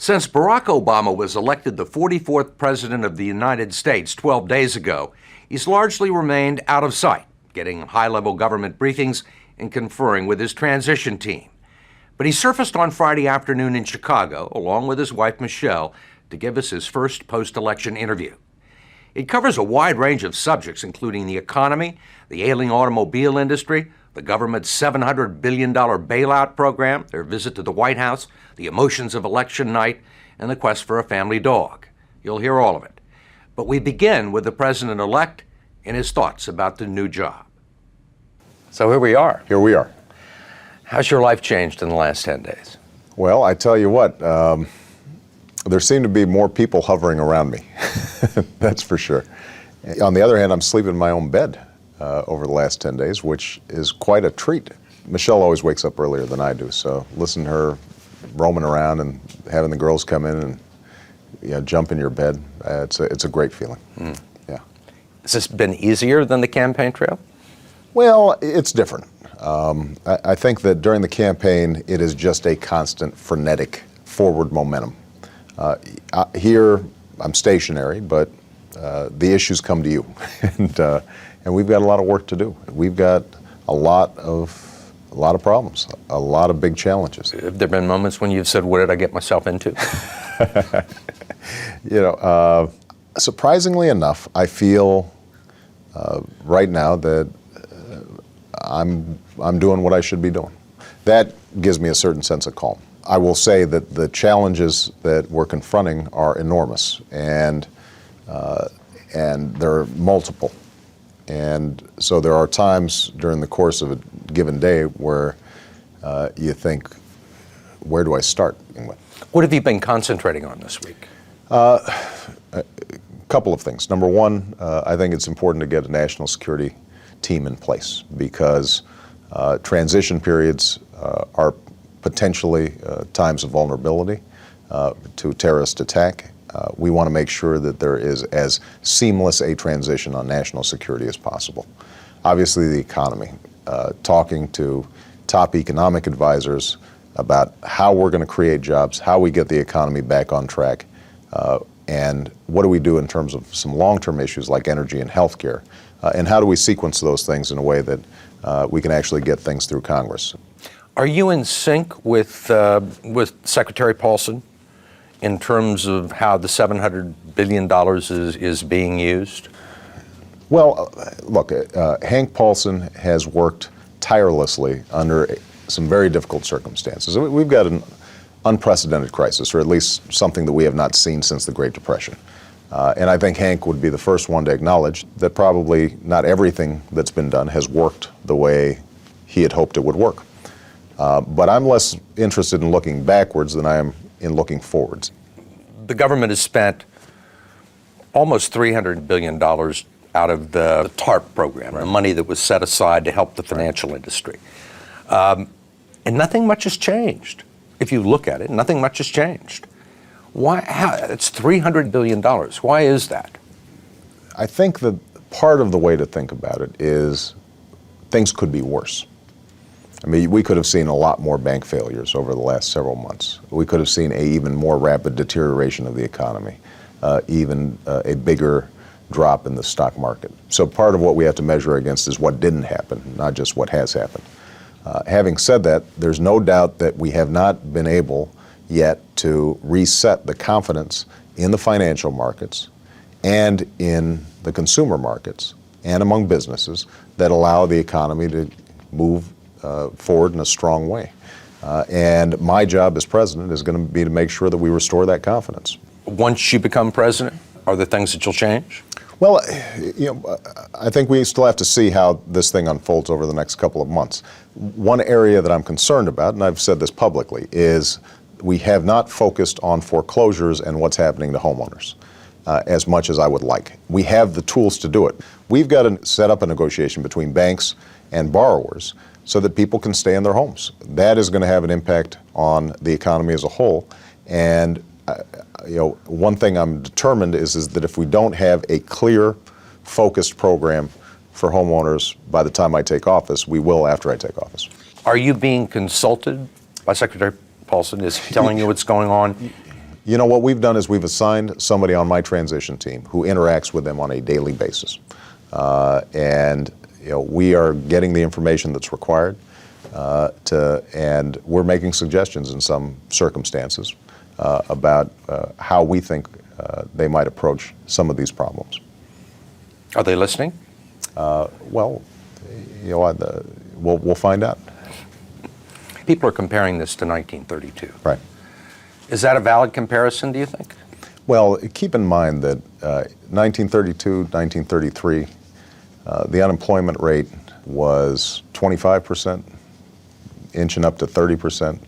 Since Barack Obama was elected the 44th President of the United States 12 days ago, he's largely remained out of sight, getting high-level government briefings and conferring with his transition team. But he surfaced on Friday afternoon in Chicago, along with his wife Michelle, to give us his first post-election interview. It covers a wide range of subjects, including the economy, the ailing automobile industry, the government's $700 billion bailout program, their visit to the White House, the emotions of election night, and the quest for a family dog. You'll hear all of it. But we begin with the president-elect and his thoughts about the new job. So here we are. Here we are. How's your life changed in the last 10 days? Well, I tell you what, there seem to be more people hovering around me. That's for sure. On the other hand, I'm sleeping in my own bed over the last 10 days, which is quite a treat. Michelle always wakes up earlier than I do, so listen to her roaming around and having the girls come in and jump in your bed. It's a great feeling. Yeah. Has this been easier than the campaign trail? Well, it's different. I think that during the campaign, it is just a constant, frenetic forward momentum. Here, I'm stationary, but the issues come to you, and we've got a lot of work to do. We've got a lot of problems, a lot of big challenges. Have there been moments when you've said, "What did I get myself into?" Surprisingly enough, I feel right now that I'm doing what I should be doing. That gives me a certain sense of calm. I will say that the challenges that we're confronting are enormous, and they're multiple. And so there are times during the course of a given day where you think, where do I start? What have you been concentrating on this week? A couple of things. Number one, I think it's important to get a national security team in place because transition periods are potentially times of vulnerability to terrorist attack. We want to make sure that there is as seamless a transition on national security as possible. Obviously, the economy, talking to top economic advisors about how we're going to create jobs, how we get the economy back on track, and what do we do in terms of some long-term issues like energy and healthcare, and how do we sequence those things in a way that we can actually get things through Congress. Are you in sync with Secretary Paulson in terms of how the $700 billion is being used? Well, look, Hank Paulson has worked tirelessly under some very difficult circumstances. We've got an unprecedented crisis, or at least something that we have not seen since the Great Depression. And I think Hank would be the first one to acknowledge that probably not everything that's been done has worked the way he had hoped it would work. But I'm less interested in looking backwards than I am in looking forwards. The government has spent almost $300 billion out of the TARP program, the money that was set aside to help the financial industry. And nothing much has changed. If you look at it, nothing much has changed. Why? It's $300 billion. Why is that? I think that part of the way to think about it is things could be worse. I mean, we could have seen a lot more bank failures over the last several months. We could have seen an even more rapid deterioration of the economy, even a bigger drop in the stock market. So part of what we have to measure against is what didn't happen, not just what has happened. Having said that, there's no doubt that we have not been able yet to reset the confidence in the financial markets and in the consumer markets and among businesses that allow the economy to move forward in a strong way. And my job as president is going to be to make sure that we restore that confidence. Once you become president, are there things that you'll change? Well, I think we still have to see how this thing unfolds over the next couple of months. One area that I'm concerned about, and I've said this publicly, is we have not focused on foreclosures and what's happening to homeowners as much as I would like. We have the tools to do it. We've got to set up a negotiation between banks and borrowers so that people can stay in their homes. That is going to have an impact on the economy as a whole. And one thing I'm determined is that if we don't have a clear, focused program for homeowners by the time I take office, we will after I take office. Are you being consulted by Secretary Paulson? Is he telling you what's going on? You know, what we've done is we've assigned somebody on my transition team who interacts with them on a daily basis. And you know, we are getting the information that's required and we're making suggestions in some circumstances about how we think they might approach some of these problems. Are they listening? Well, you know, we'll find out. People are comparing this to 1932. Right. Is that a valid comparison, do you think? Well, keep in mind that 1932, 1933, the unemployment rate was 25%, inching up to 30%.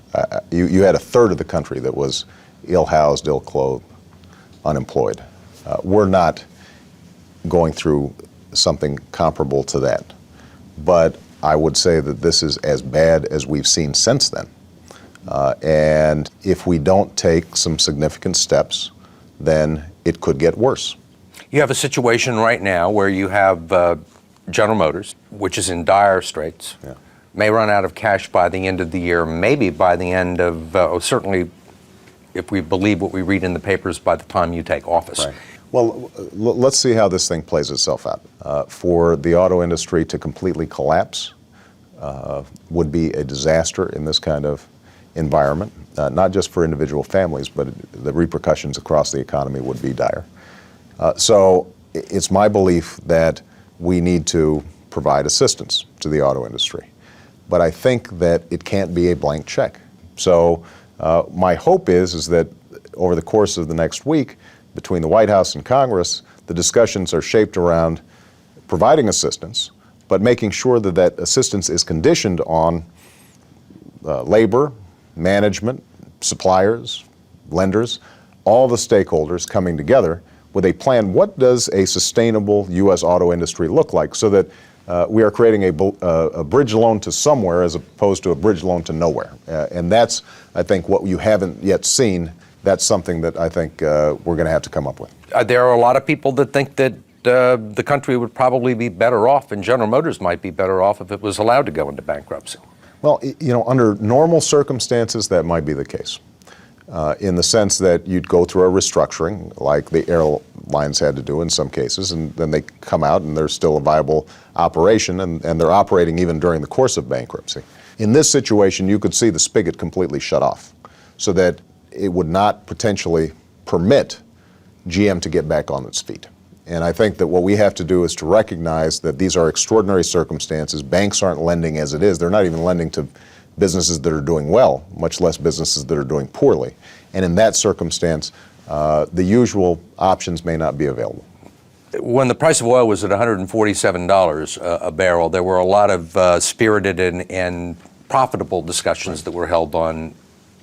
You had a third of the country that was ill-housed, ill-clothed, unemployed. We're not going through something comparable to that. But I would say that this is as bad as we've seen since then. And if we don't take some significant steps, then it could get worse. You have a situation right now where you have General Motors, which is in dire straits, may run out of cash by the end of the year, maybe by the end of, certainly if we believe what we read in the papers, by the time you take office. Right. Well, let's see how this thing plays itself out. For the auto industry to completely collapse would be a disaster in this kind of environment, not just for individual families, but the repercussions across the economy would be dire. So it's my belief that we need to provide assistance to the auto industry. But I think that it can't be a blank check. So my hope is that over the course of the next week, between the White House and Congress, the discussions are shaped around providing assistance, but making sure that that assistance is conditioned on labor, management, suppliers, lenders, all the stakeholders coming together with a plan. What does a sustainable U.S. auto industry look like, so that we are creating a bridge loan to somewhere as opposed to a bridge loan to nowhere? And that's, I think, what you haven't yet seen. That's something that I think we're going to have to come up with. There are a lot of people that think that the country would probably be better off, and General Motors might be better off if it was allowed to go into bankruptcy. Well, you know, under normal circumstances, that might be the case, in the sense that you'd go through a restructuring like the airlines had to do in some cases, and then they come out and there's still a viable operation, and they're operating even during the course of bankruptcy. In this situation, you could see the spigot completely shut off, so that it would not potentially permit GM to get back on its feet. And I think that what we have to do is to recognize that these are extraordinary circumstances. Banks aren't lending as it is. They're not even lending to businesses that are doing well, much less businesses that are doing poorly. And in that circumstance, the usual options may not be available. When the price of oil was at $147 a barrel, there were a lot of spirited and profitable discussions that were held on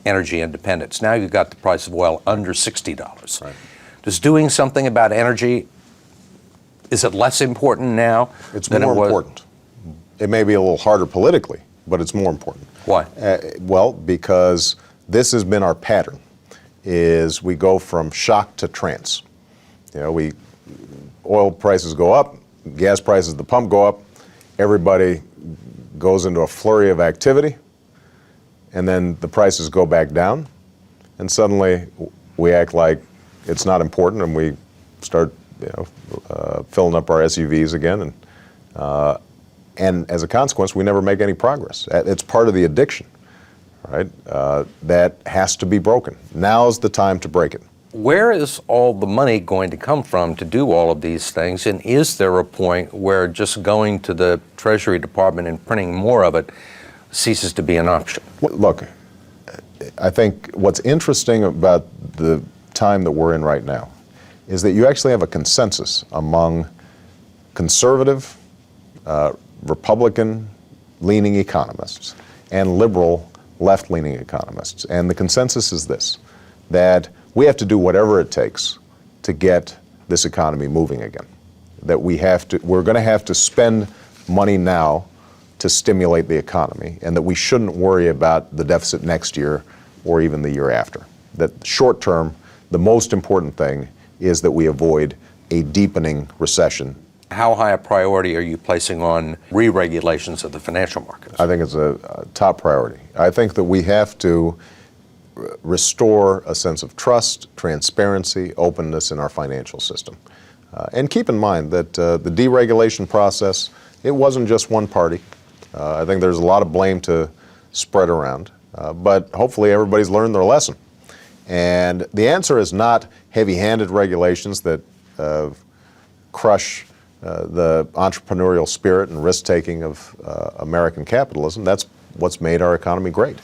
energy independence. Now you've got the price of oil under $60. Right. Does doing something about energy, is it less important now than it was? It's more important. It may be a little harder politically, but it's more important. Why? Well, because this has been our pattern, is we go from shock to trance. You know, oil prices go up, gas prices at the pump go up, everybody goes into a flurry of activity, and then the prices go back down, and suddenly we act like it's not important, and we start, filling up our SUVs again, and as a consequence, we never make any progress. It's part of the addiction, right? That has to be broken. Now's the time to break it. Where is all the money going to come from to do all of these things? And is there a point where just going to the Treasury Department and printing more of it ceases to be an option? Look, I think what's interesting about the time that we're in right now is that you actually have a consensus among conservative, Republican-leaning economists and liberal, left-leaning economists. And the consensus is this, that we have to do whatever it takes to get this economy moving again. That we're going to have to spend money now to stimulate the economy, and that we shouldn't worry about the deficit next year or even the year after. That short term, the most important thing is that we avoid a deepening recession. How high a priority are you placing on re-regulations of the financial markets? I think it's a top priority. I think that we have to restore a sense of trust, transparency, openness in our financial system. And keep in mind that the deregulation process, it wasn't just one party. I think there's a lot of blame to spread around, but hopefully everybody's learned their lesson. And the answer is not heavy-handed regulations that crush the entrepreneurial spirit and risk-taking of American capitalism. That's what's made our economy great.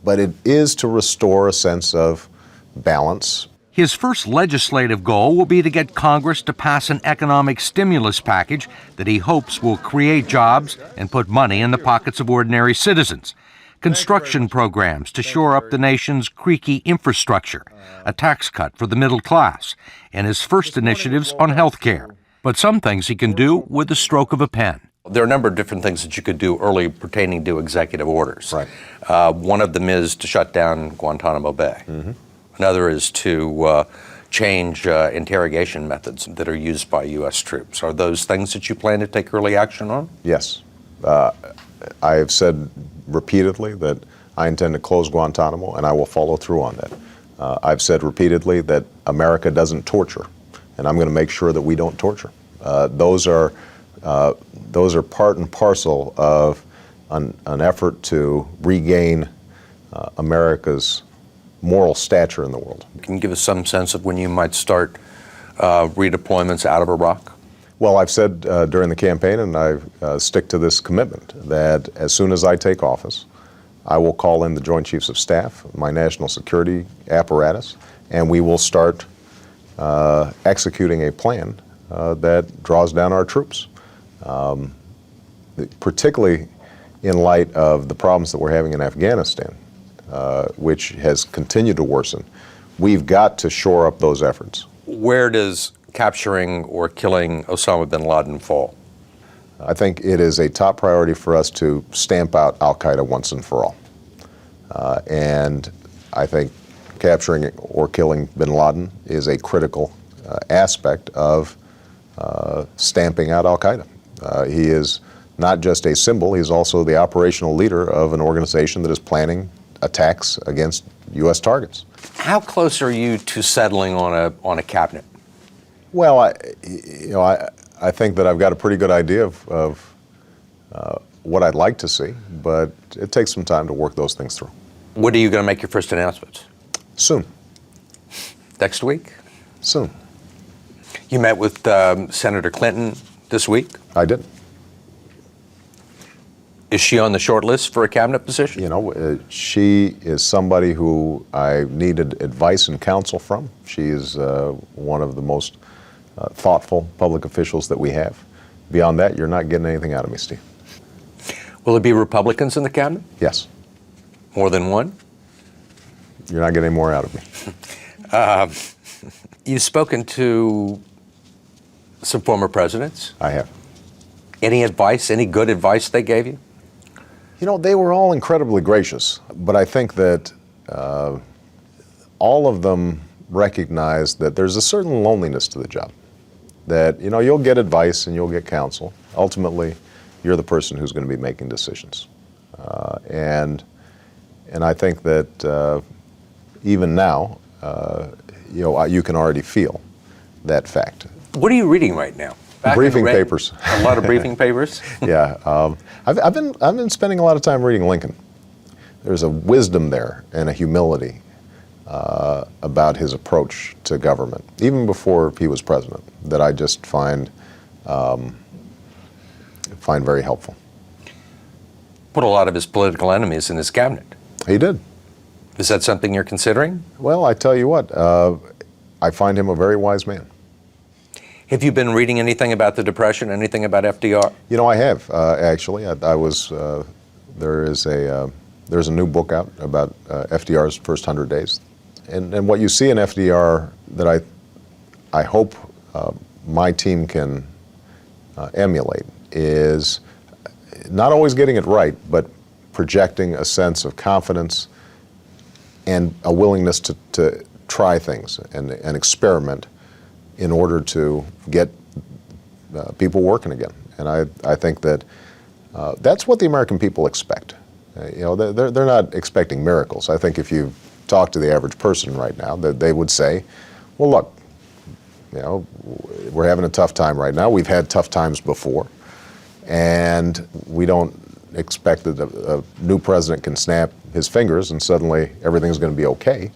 But it is to restore a sense of balance. His first legislative goal will be to get Congress to pass an economic stimulus package that he hopes will create jobs and put money in the pockets of ordinary citizens. Construction programs to shore up the nation's creaky infrastructure, a tax cut for the middle class, and his first initiatives on health care. But some things he can do with the stroke of a pen. There are a number of different things that you could do early pertaining to executive orders. Right. One of them is to shut down Guantanamo Bay. Mm-hmm. Another is to change interrogation methods that are used by U.S. troops. Are those things that you plan to take early action on? Yes. I have said repeatedly that I intend to close Guantanamo, and I will follow through on that. I've said repeatedly that America doesn't torture, and I'm going to make sure that we don't torture. Those are part and parcel of an effort to regain America's moral stature in the world. Can you give us some sense of when you might start redeployments out of Iraq? Well, I've said during the campaign, and I stick to this commitment, that as soon as I take office, I will call in the Joint Chiefs of Staff, my national security apparatus, and we will start executing a plan that draws down our troops. Particularly in light of the problems that we're having in Afghanistan, which has continued to worsen. We've got to shore up those efforts. Where does capturing or killing Osama bin Laden fall? I think it is a top priority for us to stamp out al-Qaeda once and for all. And I think capturing or killing bin Laden is a critical aspect of stamping out al-Qaeda. He is not just a symbol, he's also the operational leader of an organization that is planning attacks against U.S. targets. How close are you to settling on a cabinet? Well, I think that I've got a pretty good idea of what I'd like to see, but it takes some time to work those things through. When are you going to make your first announcements? Soon. Next week? Soon. You met with Senator Clinton this week? I did. Is she on the short list for a cabinet position? You know, she is somebody who I needed advice and counsel from. She is one of the most thoughtful public officials that we have. Beyond that, you're not getting anything out of me, Steve. Will there be Republicans in the cabinet? Yes. More than one? You're not getting any more out of me. You've spoken to some former presidents. I have. Any advice, any good advice they gave you? You know, they were all incredibly gracious, but I think that all of them recognize that there's a certain loneliness to the job. That, you know, you'll get advice and you'll get counsel. Ultimately, you're the person who's going to be making decisions. And I think that even now, you know, you can already feel that fact. What are you reading right now? Briefing papers. A lot of briefing papers? Yeah. I've been spending a lot of time reading Lincoln. There's a wisdom there and a humility about his approach to government, even before he was president, that I just find very helpful. Put a lot of his political enemies in his cabinet. He did. Is that something you're considering? Well, I tell you what, I find him a very wise man. Have you been reading anything about the Depression, anything about FDR? You know, I have, actually. There's a new book out about FDR's first 100 days. And what you see in FDR that I hope my team can emulate is not always getting it right, but projecting a sense of confidence and a willingness to try things and experiment in order to get people working again. And I think that that's what the American people expect. You know, they're not expecting miracles. I think if you talk to the average person right now, that they would say, well, look, we're having a tough time right now. We've had tough times before, and we don't expect that a new president can snap his fingers and suddenly everything's going to be okay.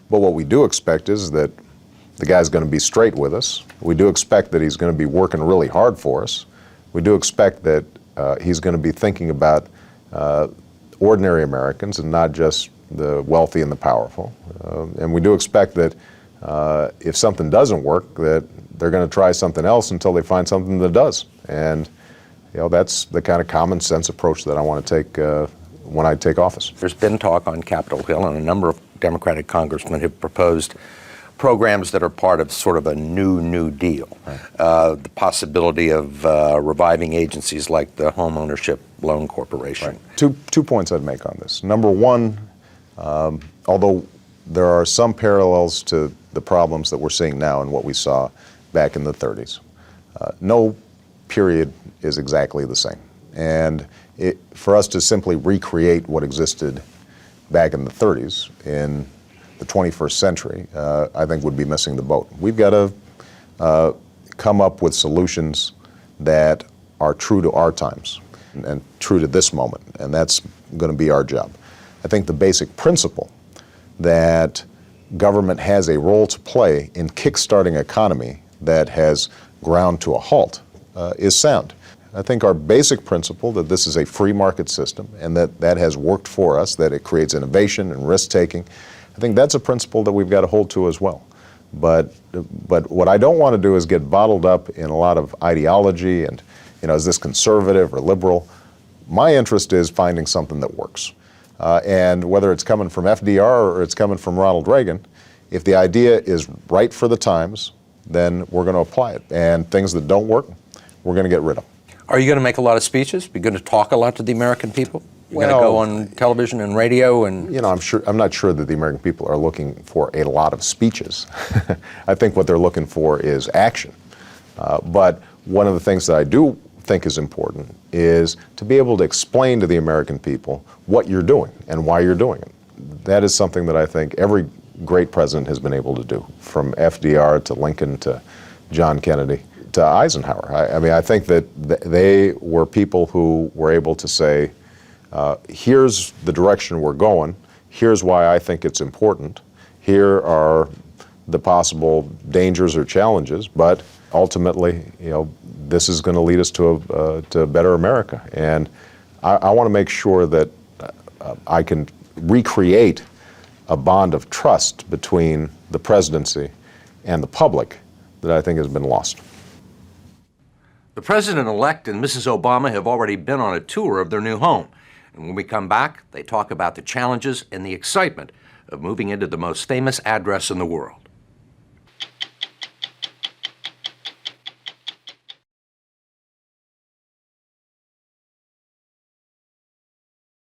But what we do expect is that the guy's going to be straight with us. We do expect that he's going to be working really hard for us. We do expect that he's going to be thinking about ordinary Americans and not just the wealthy and the powerful. And we do expect that if something doesn't work, that they're going to try something else until they find something that does. And that's the kind of common sense approach that I want to take when I take office. There's been talk on Capitol Hill, and a number of Democratic congressmen have proposed programs that are part of sort of a New Deal. Right. The possibility of reviving agencies like the Home Ownership Loan Corporation. Right. Two points I'd make on this. Number one, although there are some parallels to the problems that we're seeing now and what we saw back in the 30s, no period is exactly the same. And for us to simply recreate what existed back in the 30s in the 21st century, I think would be missing the boat. We've got to come up with solutions that are true to our times and true to this moment, and that's going to be our job. I think the basic principle that government has a role to play in kickstarting an economy that has ground to a halt is sound. I think our basic principle that this is a free market system and that has worked for us, that it creates innovation and risk-taking, I think that's a principle that we've got to hold to as well. But what I don't want to do is get bottled up in a lot of ideology and, is this conservative or liberal? My interest is finding something that works. And whether it's coming from FDR or it's coming from Ronald Reagan, if the idea is right for the times, then we're going to apply it. And things that don't work, we're going to get rid of. Are you going to make a lot of speeches? Are you going to talk a lot to the American people? You're going to go on television and radio and... I'm not sure that the American people are looking for a lot of speeches. I think what they're looking for is action. But one of the things that I do think is important is to be able to explain to the American people what you're doing and why you're doing it. That is something that I think every great president has been able to do, from FDR to Lincoln to John Kennedy to Eisenhower. I think that they were people who were able to say, here's the direction we're going, here's why I think it's important, here are the possible dangers or challenges, but ultimately, this is going to lead us to a better America. And I want to make sure that I can recreate a bond of trust between the presidency and the public that I think has been lost. The president-elect and Mrs. Obama have already been on a tour of their new home. And when we come back, they talk about the challenges and the excitement of moving into the most famous address in the world.